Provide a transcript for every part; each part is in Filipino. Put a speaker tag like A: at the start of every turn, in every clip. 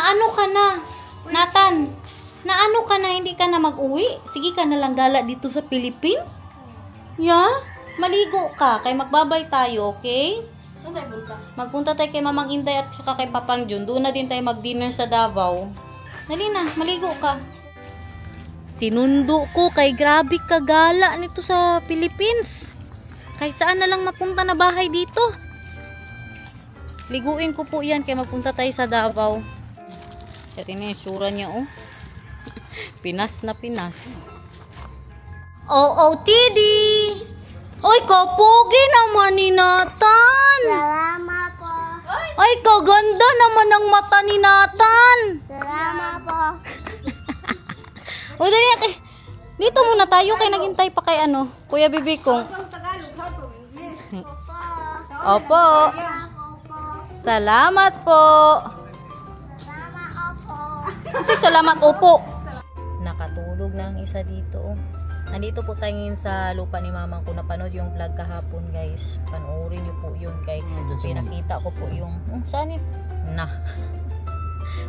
A: Naano ka na? Nathan, naano ka na? Hindi ka na mag-uwi? Sige ka na lang gala dito sa Philippines? Yeah? Maligo ka. Kay magbabay tayo, okay?
B: Saan tayo punta?
A: Magpunta tayo kay Mamang Inday at saka kay Papang Jun. Doon na din tayo mag-dinner sa Davao. Dali na, maligo ka. Sinundo ko kay grabe kagala nito sa Philippines. Kahit saan na lang mapunta na bahay dito. Liguin ko po yan kaya magpunta tayo sa Davao. Kasi na yung sura niya, oh. Pinas na Pinas. Oh, Tidi! Oy, kapogi naman ni Nathan!
B: Salamat po.
A: Ay, kaganda naman ng mata ni Nathan!
B: Salamat po.
A: O, dali na. Dito muna tayo kay naghintay pa kay ano, Kuya Bibikong. Opo. Salamat po.
B: Salamat po.
A: Kasi salamat, opo. Nakatulog na ang isa dito. Nandito po tayo ngayon sa lupa ni Mamang ko. Napanood yung vlog kahapon, guys. Panoorin niyo po yun kay pinakita ko po yung saan yun?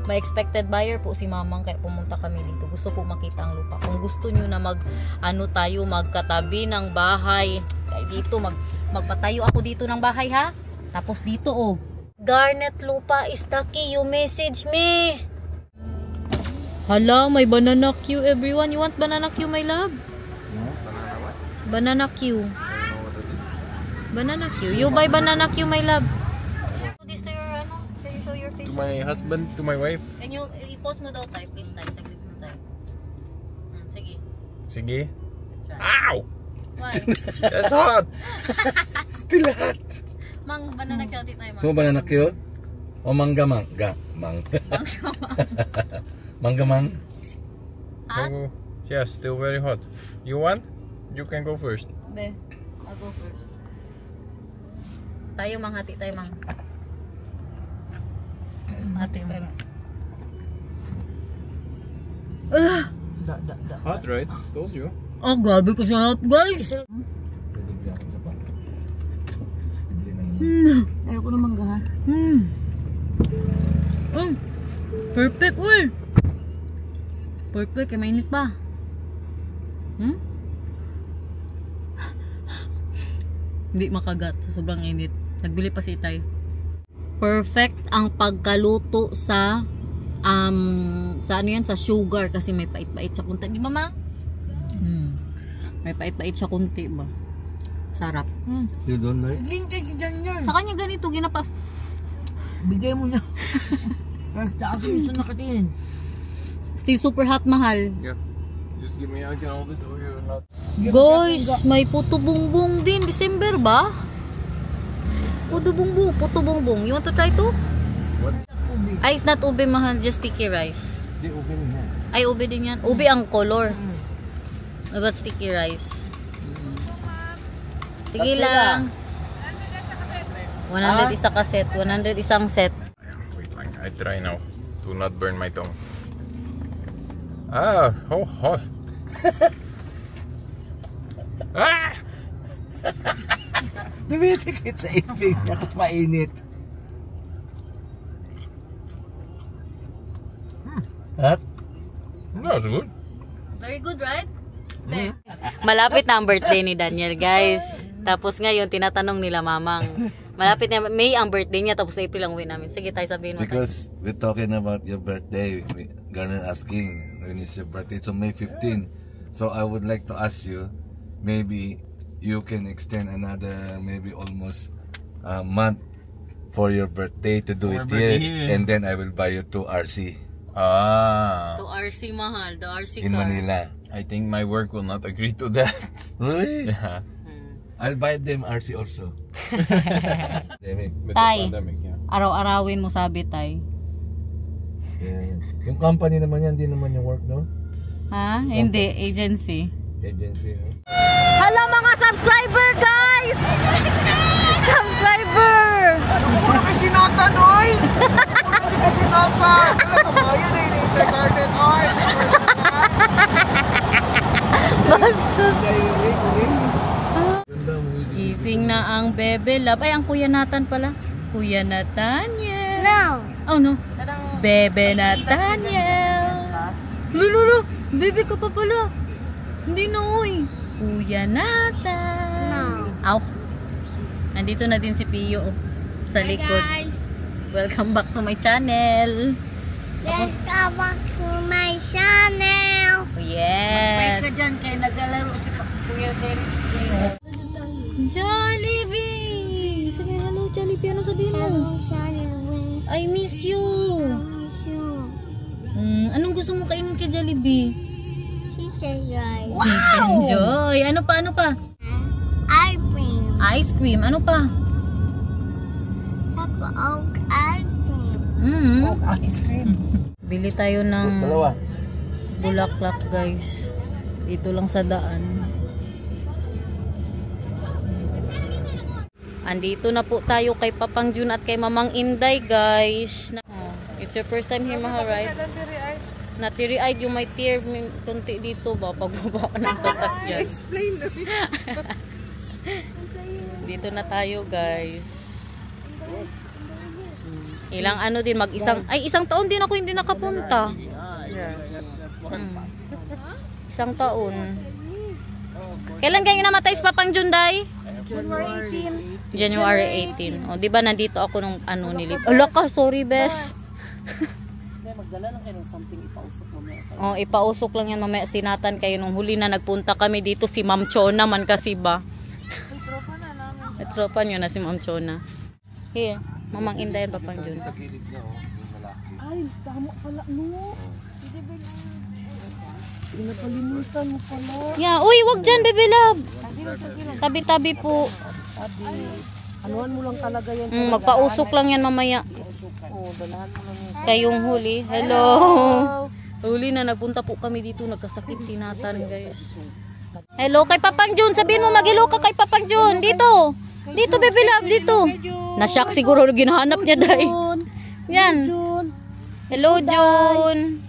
A: May expected buyer po si Mamang kaya pumunta kami dito. Gusto po makita ang lupa. Kung gusto niyo na tayo magkatabi ng bahay. Kaya dito magpatayo ako dito ng bahay, ha? Tapos dito, oh. Garnet lupa is the key. You message me. Hala, may banana Q, everyone. You want banana Q, my love?
C: No, banana what?
A: Banana Q.
C: I don't know what it is.
A: Banana Q. You buy banana Q, my love. Do this to your, can you show your face?
C: To my husband, to my wife.
A: Can you, i-post mo daw tayo, please tayo. Saglit mo tayo. Sige.
C: Sige.
A: Try.
C: Ow!
A: Why?
C: That's hot! Still hot!
A: Mang, banana Q tayo, mang.
D: So, banana Q? O mangga mang? Mangga mang?
A: Hot?
C: Oh, yeah, still very hot. You want? You can go first.
A: Be, I'll go first. Tayo, mang. Hati tayo, mang. Hati, mang.
C: Hot, right? Told you.
A: Oh, gabi ko siya, guys.
B: Ayoko na manggahan.
A: Perfect, uy. Perfect, kaya mainit pa. Hindi makagat, sobrang init. Nagbili pa si Itay. Perfect ang pagkaluto sa ano yan, sa sugar kasi may pait-pait siya kunti, di ba, ma? May pait-pait siya kunti ba? Sarap.
D: You don't like?
B: Hindi yan.
A: Sa kanya ganito ginapa.
B: Bigay mo na. Basta ako gusto nakatingin.
A: Still super hot, mahal.
C: Yeah. Just give me, I can hold it over here. Not.
A: Guys, may puto bumbong din. December ba? Puto bumbong. You want to try to?
C: What?
A: Ay, it's not ube, mahal. Just sticky rice.
D: Hindi, okay rin yan.
A: Ay, ube din yan. Ube ang color. But sticky rice. Sige lang. 100 isa ka set. 100 isang set.
C: Wait, I try now to not burn my tongue. Ah, oh, hot. Ah!
D: Dumitikit sa ipin at mainit. Hot?
C: That's good.
A: Very good, right? Malapit na ang birthday ni Daniel, guys. Tapos ngayon, tinatanong nila Mamang. Malapit na, May ang birthday niya, tapos April ang uwi namin. Sige, tayo sabihin mo.
D: Because we're talking about your birthday. Garner asking when is your birthday. So May 15. So I would like to ask you, maybe you can extend another, maybe almost a month for your birthday to do it here. And then I will buy you 2 RC.
C: Ah.
A: To RC, mahal. The RC
D: In
A: car.
D: Manila.
C: I think my work will not agree to that.
D: Really?
C: Yeah.
D: I'll buy them RC also.
C: With
A: Tay.
C: the pandemic, yeah.
A: Araw-arawin mo sabi, Tay.
D: Yeah. Yung company naman yan, hindi naman yung work, no?
A: Ha? Hindi. Agency.
D: Agency, no?
A: Hello mga subscriber, guys! Subscriber!
B: Wala kasi Nathan, oy! Wala kasi Nathan! Wala ka ba? Yan ay Nathan Garnet, oy!
A: Bastos! Gising na ang bebe love. Ay, ang Kuya Nathan pala. Kuya Nathan, yeah.
B: No!
A: Oh, no. Bebe Nathaniel. Lulu, bebe ka pa pala. Hindi na, uy. Kuya Nathan.
E: No.
A: Aw. Nandito na din si Pio sa likod.
E: Guys,
A: Welcome back to my channel.
E: welcome back to my channel.
A: Yes.
B: dyan kay nagalaro si Kuya Derek.
A: Jollibee! Sabi, hello Jollibee. Ano sabihin mo?
E: Hello, Jollibee.
A: I miss you. Anong gusto mo kainin kay Jollibee?
E: She says right.
A: Chicken Joy. Ano pa?
E: I bring
A: Ice cream. Ano pa?
E: Papa Oak ice cream.
B: Ice cream.
A: Bili tayo ng
D: Dalawa.
A: bulaklak, guys. Dito lang sa daan. Andito na po tayo kay Papang Jun at kay Mamang Inday, guys. Oh, it's your first time here, mahal, right? Natiri-eyed yung may tear kunti dito ba? Pagbaba ka ng sasakyan.
B: Explain na.
A: Dito na tayo, guys. Ilang ano din, isang taon din ako hindi nakapunta. Isang taon. Kailan kayo namatay si Papang Junday? January 18. O, di ba nandito ako nung ano nilip. Ala ka, sorry, bes.
B: Magdala lang kayo ng something ipausok mamaya.
A: O, ipausok lang yan mamaya sinatan kayo nung huli na nagpunta kami dito si Ma'am Chona man kasi ba. May tropa nyo na si Ma'am Chona. Here, Mamang Inday yan, Papang Jun.
D: Sa gilid niya, oh. Yung malaki.
B: Ay, tama pala, no? Pinapalimutan mo pala.
A: Yeah, uy, wag dyan, baby love. Tabi-tabi po.
B: Anuhan mo lang talaga yan.
A: Magpausok lang yan mamaya.
B: Oo, dalahan mo lang yan.
A: Kayong huli. Hello. Huli na, nagpunta po kami dito. Nagkasakit si Nathan, guys. Hello kay Papang Jun. Sabihin mo mag-hello ka kay Papang Jun. Dito. Dito, baby love. Dito. Na-shock siguro ginahanap niya, day. Yan. Hello, Jun.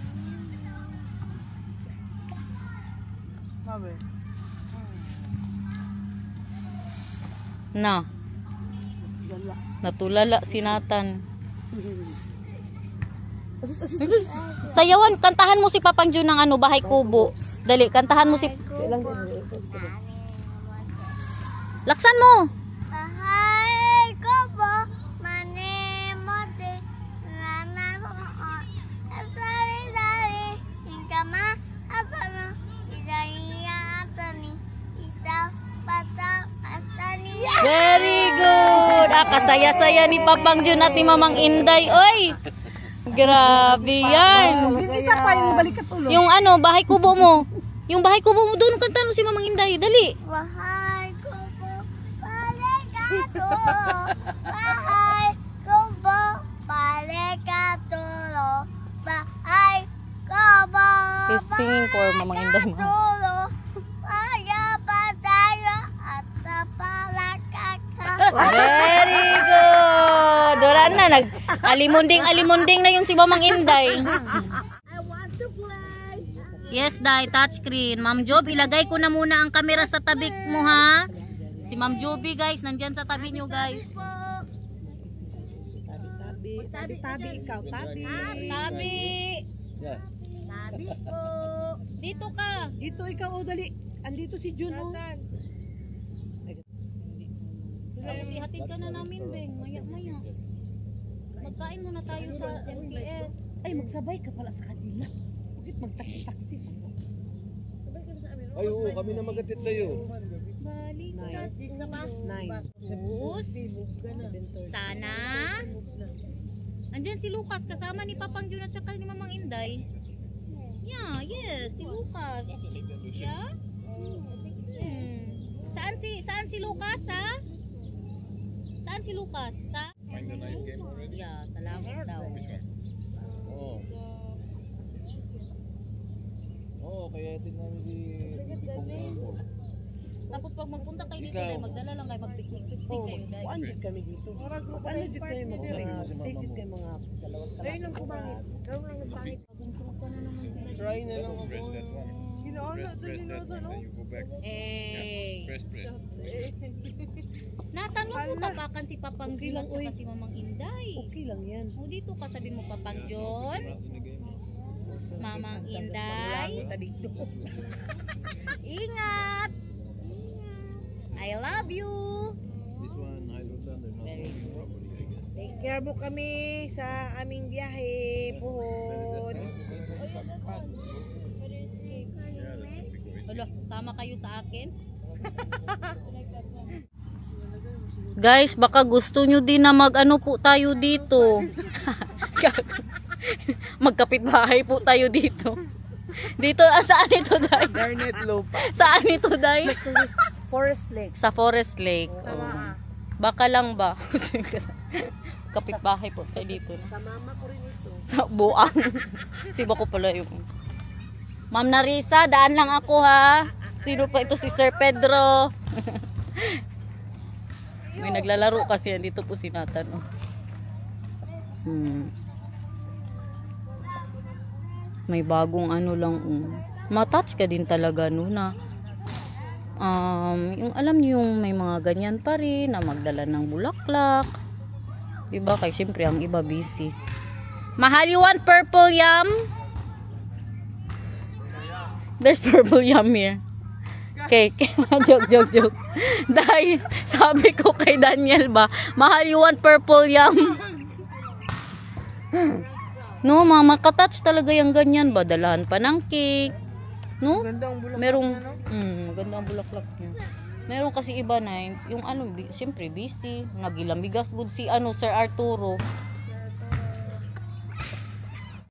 A: Na. Natulala si Nathan. Sayawan, kantahan mo si Papang Jun ng ano, Bahay Kubo. Dali, kantahan mo si... Laksan mo!
E: Bahay ko po, manimote, nananoon, asari-dari, hingkama, atano, idaya atani, itapata atani.
A: Very good! Kasaya-saya ni Papang Jun at ni Mamang Inday. Oy! Grabe yan!
B: Isa pa yung balik ka tulo.
A: Yung ano, Bahay Kubo mo. Yung Bahay Kubo mo, doon kantahan mo si Mamang Inday. Dali!
E: Bahay ko po, palekato, bahay ko po, palekatulo, bahay ko po,
A: He's singing for Mamang Inday mo.
E: palekatulo, kaya pa tayo at palakaka.
A: Very good! Wala na, alimunding na yung si Mamang Inday.
E: I want to play.
A: Yes, Day, touchscreen. Ma'am Job, ilagay ko na muna ang camera sa tabi mo, ha? Si Ma'am Joby, guys, nandyan sa tabi nyo, guys.
B: Tabi ikaw, tabi.
A: Tabi!
D: Yeah.
E: Sabi po.
A: Dito ka!
B: Dito ikaw, o dali. Andito si Jun, o.
A: Kasi hatid ka na namin, Beng. Maya-maya. Magkain muna tayo sa MTS.
B: Ay, magsabay ka pala sa kanila. Bakit magtaksi-taksi?
D: Ay, oo, kami na magatid sa'yo.
A: Balikat mo. Sus. Sana. Andyan si Lucas kasama ni Papang Jun at saka ni Mamang Inday. Yeah, yes, si Lucas. Yeah? Saan si Lucas, ha? Saan si Lucas? Sa?
C: Find a nice game already?
A: Yeah, salamat daw.
C: Which one?
D: Oo. Oo, kaya din namin si Pipong.
A: Tapos pag magpunta kayo dito,
D: Ikaw.
A: dahil magdala lang kayo, mag-picnic kayo, dahil.
B: Kuan din kami dito. Ano din kayo stay din kayo mga dalawang kalahati. Ayun lang po ba?
D: Try na lang ako.
C: Press that one. Press that one, then you go back.
A: Eh,
C: Press.
A: Nathan, huwag mo tapakan si Papang John at saka si Mamang Inday.
F: Okay lang yan.
A: O dito ka, sabi mo Papang John, Mamang Inday. Ingat! I love you!
F: Take care mo kami sa aming biyahe, puhon.
A: Wala, sama kayo sa akin. Guys, baka gusto nyo din na mag-ano po tayo dito. Magkapitbahay po tayo dito. Dito, saan ito, Day?
B: Garnet lupa.
A: Saan ito, Day?
F: Forest Lake.
A: Sa Forest Lake.
F: Sama.
A: Baka lang ba? Kapitbahay po tayo dito.
F: Sa mama ko rin ito.
A: Sa buang. Siba ko pala yung... Ma'am Narisa, daan lang ako ha. Sino pa ito? Si Sir Pedro. May naglalaro kasi yan. Dito po si Nathan. Oh. May bagong ano lang. Ma-touch ka din talaga no na. Yung alam niyo yung may mga ganyan pa rin na magdala ng bulaklak. Diba? Kaya siyempre ang iba busy. Mahal, you want purple yam? There's purple yum here. Cake. Joke. Dahil sabi ko kay Daniel ba, mahal, you want purple yum? No, mama, katouch talaga yung ganyan ba? Dalahan pa ng cake. No? Merong, maganda ang bulaklak niya. Meron kasi iba na, yung ano, siyempre busy. Nagilang bigas good si Sir Arturo.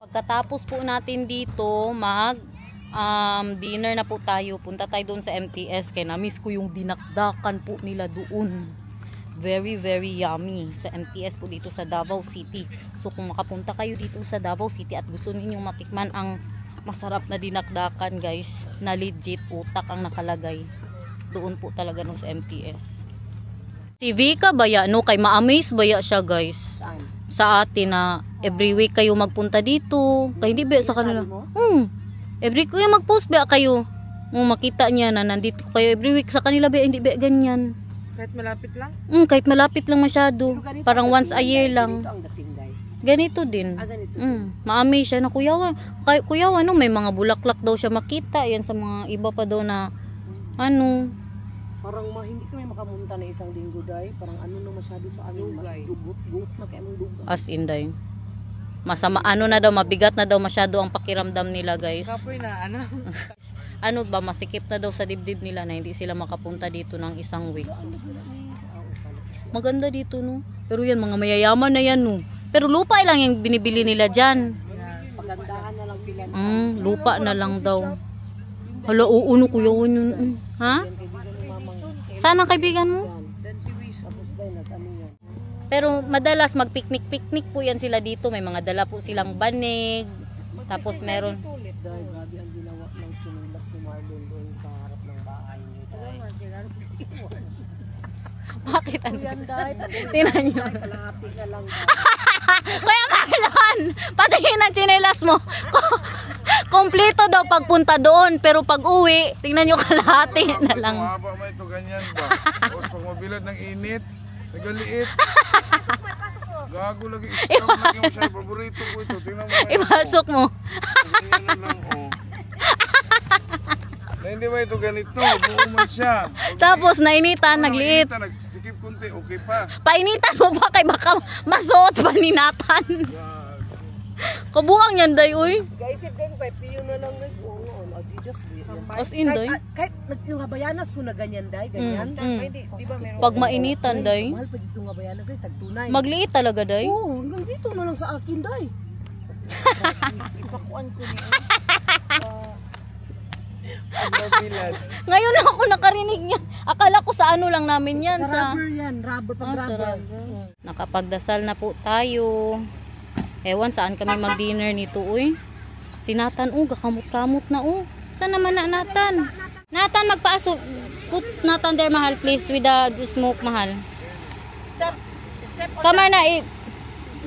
A: Pagkatapos po natin dito, dinner na po tayo. Punta tayo doon sa MTS kaya na-miss ko yung dinakdakan po nila doon. Very yummy sa MTS po dito sa Davao City. So kung makapunta kayo dito sa Davao City at gusto ninyong matikman ang masarap na dinakdakan guys, na legit utak ang nakalagay, doon po talaga nung sa MTS. Si Vika baya no, kay ma-amaze baya siya guys. Sa atin na every week kayo magpunta dito. Kaya hindi ba sa kanila? Every week mag-post ba kayo? Makita niya na nandito kayo every week sa kanila ba, hindi ba ganyan?
F: Kahit malapit lang?
A: Kahit malapit lang masyado. Parang once a year lang. Ganito din. Ma-amaze siya na kuyawa no, may mga bulaklak daw siya makita. Yan sa mga iba pa daw na ano.
F: Parang hindi kami makamunta na isang linggo day. Parang ano na masyado sa amin. Dugot na kaya mong dugot.
A: As in day. Masama ano na daw, mabigat na daw masyado ang pakiramdam nila guys.
F: Kapoy na ano.
A: Ano ba, masikip na daw sa dibdib nila na hindi sila makapunta dito ng isang week. Maganda dito no. Pero yan mga mayayaman na yan no. Pero lupa lang yung binibili nila dyan.
F: Pagandahan na lang sila.
A: Lupa na lang daw. Hala, uuno kuya yun. Ha? Saan ang kaibigan mo? Pero madalas mag-picnic po yan sila dito. May mga dala po silang banig. Tapos meron.
F: Grabe ang ginawa ng sinulas ni Marlon doon sa harap ng bahay niya.
A: Bakit? Tingnan nyo.
F: Kalahati ka lang.
A: Kuya Carlon, patingin ang tsinelas mo. Kompleto daw pagpunta doon. Pero pag uwi, tingnan nyo kalahati na lang.
B: Mahaba mo ito ganyan ba? Tapos pag mabilad ng init, nagaliit. Gago lagi, isang lagi mo siya. Paborito ko ito. Tingnan mo.
A: Ipasok mo.
B: Ganyan lang, oh. Na hindi ba ito ganito? Buo man siya.
A: Tapos nainitan, nagliit.
B: Nagsikip kunti, okay pa.
A: Painitan mo ba kay baka masuot pa ni Nathan? Kabuang yan, day, uy.
F: Guys, if then, piyo na lang nag-uong. Adidas,
A: As in, day.
F: Kahit yung habayanas ko na ganyan, day. Ganyan.
A: Pag mainitan, day.
F: Mahal pa dito yung habayanas, day. Tagtunay.
A: Magliit talaga, day.
F: Oo, hanggang dito na lang sa akin, day. Ipakuan ko niya.
A: Ngayon na ako nakarinig niya. Akala ko sa ano lang namin yan.
F: Sa rubber yan. Rubber, pag rubber.
A: Nakapagdasal na po tayo. Ewan saan kami mag-dinner nito, uy. Si Nathan, gakamot-kamot na, Saan naman na Nathan? Nathan, magpaaso. Put Nathan there, mahal, please. With the smoke, mahal.
F: Step.
A: Come on na,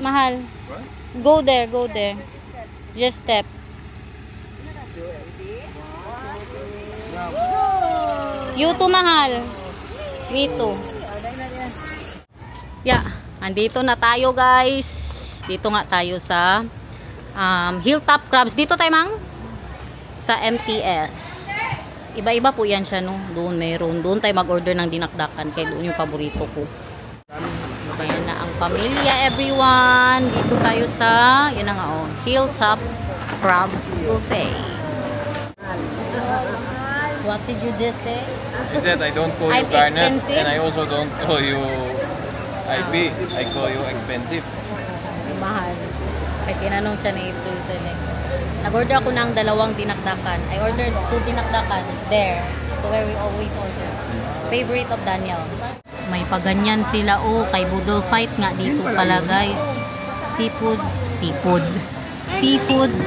A: mahal. Go there. Just step. You too, mahal. Me too. Yeah, andito na tayo guys. Dito nga tayo sa Hilltop Crabs. Dito tayo mang sa MTS. Iba-iba po yan siya, no? Doon mayroon. Doon tayo mag-order ng dinakdakan. Kaya doon yung paborito ko. Ayan na ang pamilya, everyone. Dito tayo sa, yun na nga, oh, Hilltop Crabs Buffet. What did you just say?
C: I said I don't call you
A: I'm
C: Garnet,
A: expensive.
C: and I also don't call you IB. I call you expensive.
A: Mahal. Kaya tinanong siya ni April Select. Nag-order ako ng 2 dinakdakan. I ordered 2 dinakdakan there. To where we always order. Favorite of Daniel. May paganyan sila. Oh, kay Budol Fight nga dito pala guys. Seafood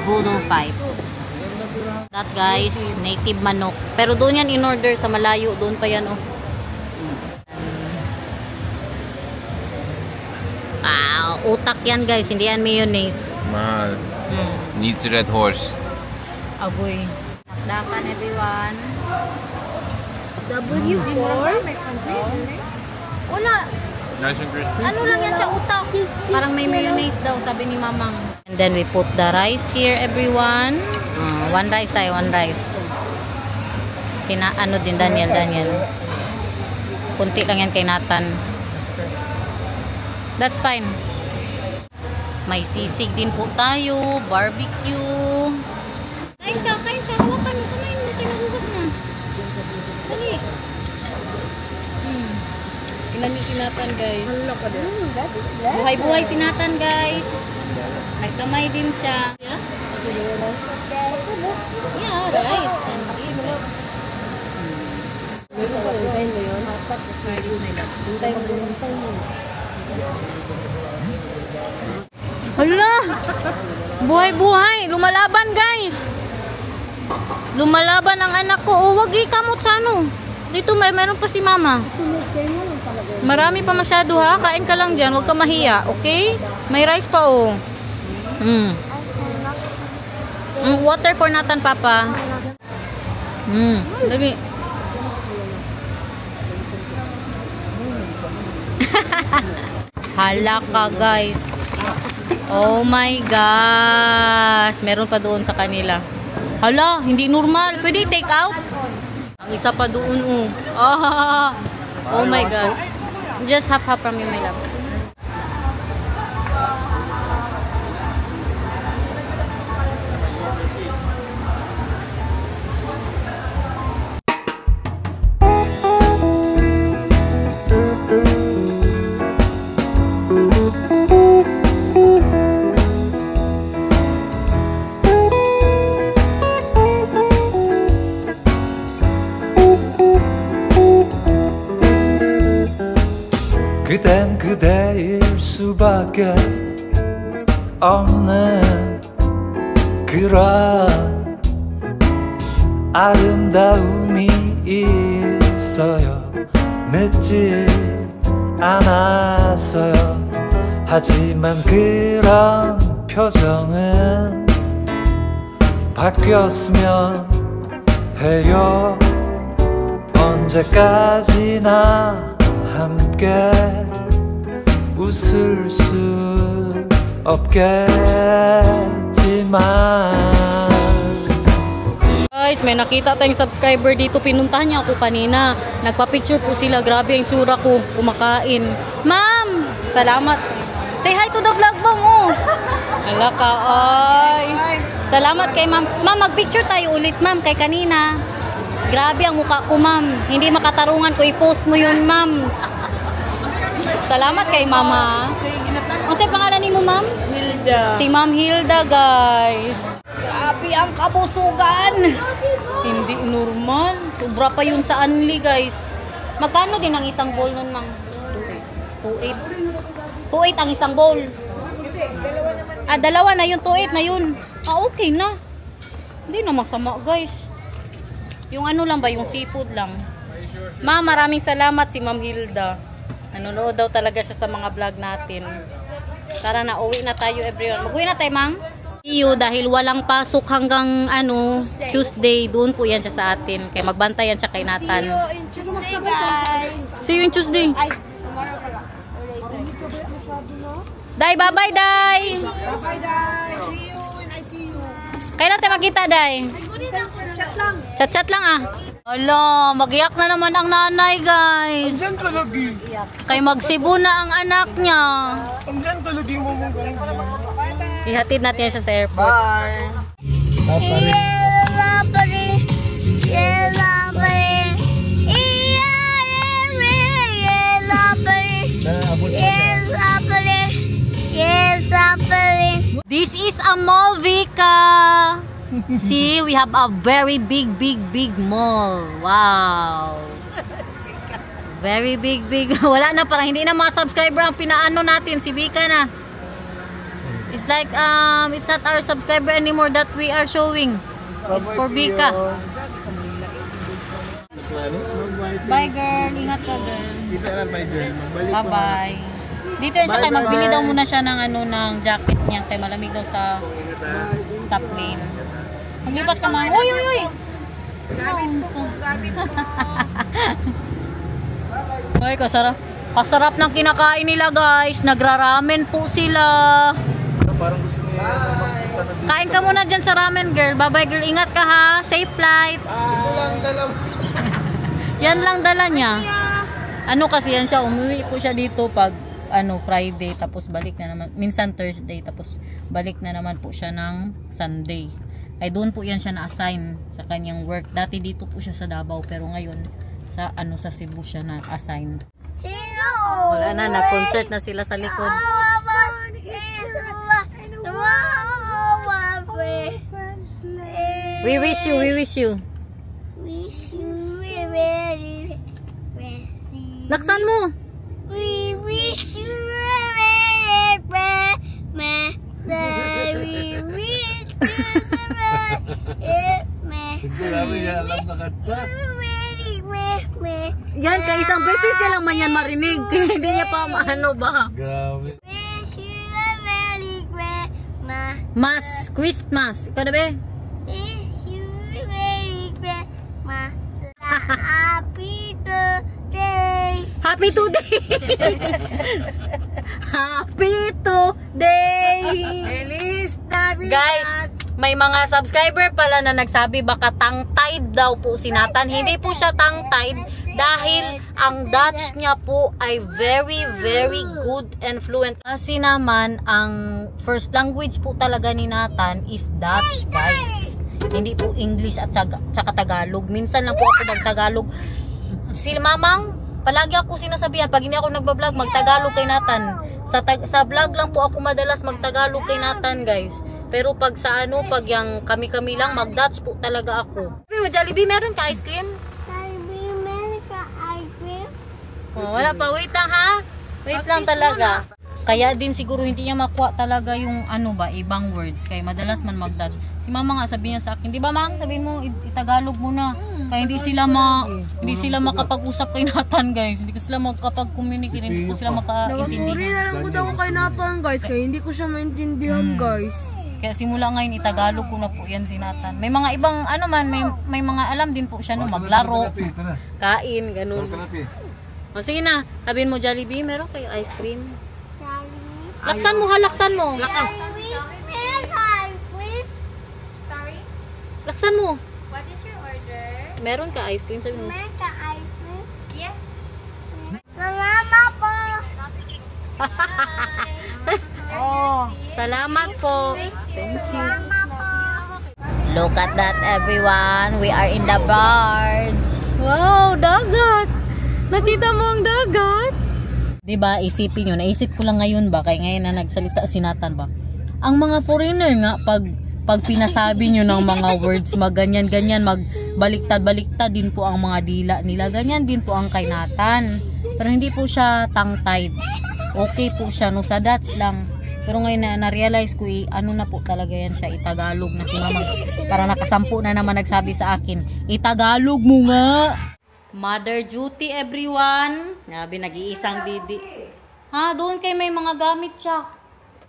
A: Budol Fight. That guys, native manok. Pero doon yan in-order sa malayo. Doon pa yan, oh. Utak yan guys. Hindi yan mayonnaise.
C: Mahal. Needs red horse.
A: Agoy. Dakdakan everyone.
E: W4?
A: Wala.
C: Nice and crispy.
A: Ano lang yan sa utak. Parang may mayonnaise daw, sabi ni Mamang. And then we put the rice here, everyone. 1 rice tayo, 1 rice. Ano din, Daniel. Kunti lang yan kay Nathan. That's fine. May sisig din po tayo. Barbecue. Kain ka. Hawakan mo. Kumain mo. Kinagugat na. Dali. Sinami si Nathan, guys. Buhay-buhay si Nathan, guys. Nagkamay din siya. Yeah, right. Hala! Buhay-buhay! Lumalaban, guys! Lumalaban ang anak ko. Oh, wag ikamot sa ano. Dito meron pa si Mama. Marami pa masyado ha. Kain ka lang dyan. Huwag ka mahiya. Okay? May rice pa oh. Water for Nathan, Papa. Dami. Hala ka guys. Oh my gosh. Meron pa doon sa kanila. Hala, hindi normal. Pwede take out? Ang isa pa doon oh. Oh my gosh. Just half from you, my love.
G: 그댄 그대일 수밖에 없는 그런 아름다움이 있어요. 늦지 않았어요. 하지만 그런 표정은 바뀌었으면 해요. 언제까지나 함께 웃을 수 없겠지만.
A: Guys, may nakita tayong subscriber dito. Pinuntahan niya ako kanina. Nagpa-picture po sila. Grabe ang sura ko. Kumakain. Ma'am! Salamat. Say hi to the vlog mo mo. Hala ka, ay. Salamat kay ma'am. Ma'am, mag-picture tayo ulit, ma'am, kay kanina. Grabe ang mukha ko, ma'am. Hindi makatarungan ko. I-post mo yun, ma'am. Salamat kay mama. Ano sa'yo pangalan ni mo, ma'am?
F: Hilda.
A: Si Ma'am Hilda, guys. Grabe ang kabusugan. Hindi normal. Sobra pa yun sa Anli, guys. Magkano din ang isang bowl nun, ma'am? 2.8. 2.8 ang isang bowl. Dalawa na yun. 2.8 na yun. Okay na. Hindi na masama, guys. Yung ano lang ba? Yung seafood lang. Ma'am, maraming salamat si Ma'am Hilda. Nanonood daw talaga siya sa mga vlog natin. Tara na, uwi na tayo everyone. Mag-uwi na tayo, ma'am. Dahil walang pasok hanggang Tuesday, doon po yan siya sa atin. Kaya magbantayan siya kay Nathan.
E: See you in Tuesday, guys.
A: See you in Tuesday.
E: Ay, tomorrow pala. Or later.
A: Day, bye-bye, Day.
F: Bye, Day. See you when I see you.
A: Kailan tayo magkita, Day?
F: Chat lang.
A: Chat-chat lang ah. Ala, magiyak na naman ang nanay, guys.
B: Diyan ka lagi.
A: Kay magsibo na ang anak niya.
B: Diyan ka lagi mo mong
A: Ihatid natin siya sa airport.
B: Bye.
A: This is a mall, Vika. See, we have a very big mall. Wow. Very big. Wala na, parang hindi na mga subscriber ang pinaano natin. Si Vika na. It's like, it's not our subscriber anymore that we are showing. It's for Vika. Bye, girl. Ingat ka, girl. Bye-bye. Dito yun siya, kay magbili daw muna siya ng ng jacket niya. Kay malamig daw sa plane. Maglipat ka man. Uy! Ay, kasarap. Kasarap ng kinakain nila, guys. Nagra-ramen po sila.
D: Parang gusto niya.
A: Kain ka muna dyan sa ramen, girl. Bye-bye, girl. Ingat ka, ha. Safe flight. Yan lang dala niya. Ano kasi yan siya, umuwi po siya dito pag Friday, tapos balik na naman, minsan Thursday, tapos balik na naman po siya ng Sunday. Ay doon po yan siya na-assign sa kanyang work. Dati dito po siya sa Davao, pero ngayon sa sa Cebu siya na-assign. Wala na, na-concert na sila sa likod. We wish you. Laksan mo.
E: We wish you
A: Yan, kaya isang beses niya lang man yan marinig. Hindi niya pa ano ba.
D: Grabe.
A: Mas, Christmas. Ikaw na ba? Happy today. Happy today. Guys, may mga subscriber pala na nagsabi baka tongue-tied daw po si Nathan. Hindi po siya tongue-tied dahil ang Dutch niya po ay very good and fluent. Kasi naman ang first language po talaga ni Nathan is Dutch, guys. Hindi po English at saka Tagalog. Minsan lang po ako mag-Tagalog. Si Mamang, palagi ako sinasabihan pag hindi ako nagbablog, mag-Tagalog kay Nathan. Sa vlog lang po ako madalas mag-Tagalog kay Nathan, guys. Pero pag sa pag yung kami-kami lang, mag-Dutch po talaga ako. Jollibee, meron ka ice cream? Oh, wala pa, wait lang ha. Wait lang talaga. Kaya din siguro hindi niya makuha talaga yung ibang words. Kaya madalas man mag-Dutch. Si Mama nga sabi niya sa akin, di ba Mang, sabihin mo itagalog muna. Kaya hindi sila makapag-usap kay Nathan, guys. Hindi ko sila makapag-communicate, hindi ko sila makaintindi.
F: Sorry na lang po daw kay Nathan, guys. Kaya hindi ko siya maintindihan, guys.
A: Kaya simula ngayon itagalog ko na po yan si Nathan. May mga ibang may mga alam din po siya maglaro, kain, ganun. O sige na, sabihin mo Jollibee, meron kayo ice cream? Laksan mo ha, laksan mo.
E: Sorry?
A: Laksan mo.
E: What is your order?
A: Meron ka ice cream, sabihin mo.
E: Yes. Salamat po.
A: Salamat po. Thank you. Look at that, everyone. We are in the barge. Wow, dagat. Nakita mo ang dagat? Diba, isipin nyo. Naisip ko lang ngayon ba, kaya ngayon na nagsalita si Nathan ba? Ang mga foreigner nga, pag pinasabi nyo ng mga words, magganyan-ganyan, magbaliktad-baliktad din po ang mga dila nila. Ganyan din po ang kay Nathan. Pero hindi po siya tongue-tied. Okay po siya, no, sa Dutch lang. Pero ngayon na-realize ko, na po talaga yan siya, itagalog na si Mama. Para nakasampu na naman nagsabi sa akin, itagalog mo nga! Mother duty, everyone. Grabe, nag-iisang bibi. Ha, doon kay may mga gamit siya.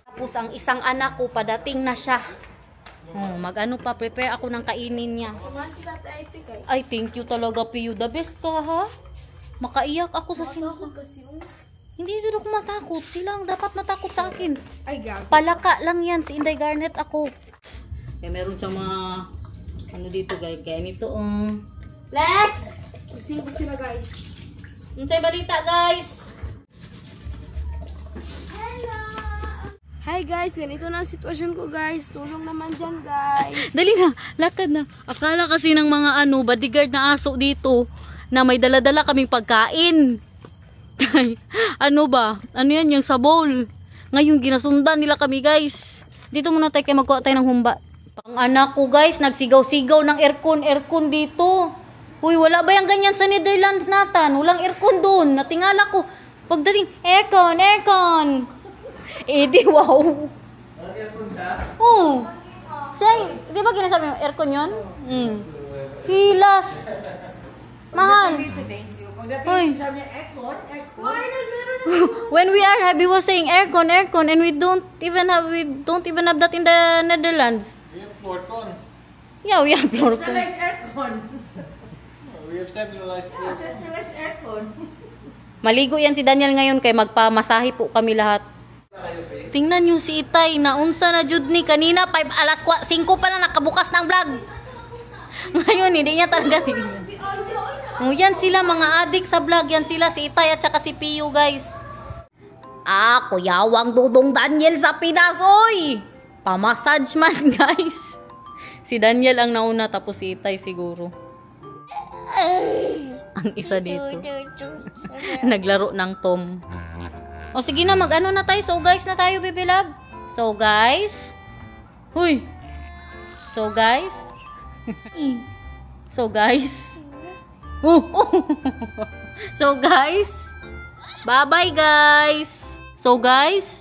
A: Tapos ang isang anak ko, padating na siya. Pa, prepare ako ng kainin niya. Ay, thank you talaga, Piyu. The best ka, ha? Makaiyak ako sa sinasabi. Hindi din ako matakot. Sila ang dapat matakot sa akin.
F: Ay, gago.
A: Palaka lang yan. Si Inday Garnet ako. Kaya meron siyang mga ano dito guys. Kaya nito Lex!
F: Gising ko sila guys.
A: Ano sa'yo balita guys?
F: Hi guys, ganito na ang sitwasyon ko guys. Tulong naman dyan guys.
A: Dali na, lakad na. Akala kasi ng mga bodyguard na aso dito na may dala-dala kaming pagkain. Ano ba? Ano yan yung sa bowl? Ngayon ginasundan nila kami guys. Dito muna tayo kaya magkuha tayo ng humba. Pang anak ko guys, nagsigaw-sigaw ng aircon dito. Uy, wala ba yung ganyan sa Netherlands natin? Walang aircon doon. Natingala ko. Pagdating, aircon. Eh di wow. Walang aircon siya? Oo. Siya, di ba ginasabi mo, aircon yun? Hilas. Mahal. Uy. When we are happy, was saying aircon, and we don't even have that in the Netherlands.
C: We have floor con.
A: Yeah, we have floor con.
C: We have centralized floor con.
A: Maligo yan si Daniel ngayon kay magpamasahe po kami lahat. Tingnan nyo si Itay, naunsa na jud ni kanina 5 pa lang nakabukas ng vlog. Ngayon hindi niya talaga tingnan. Yan sila mga adik sa vlog, yan sila si Itay at saka si Piyu guys. Kuyawang Dudong Daniel sa Pinas, oy! Pamassage man guys. Si Daniel ang nauna tapos si Itay siguro. Ang isa dito. Naglaro ng Tom. O sige na, mag-ano na tayo. So guys na tayo, baby love. So guys. Huy. So guys. So guys. So guys. Bye-bye guys. So guys.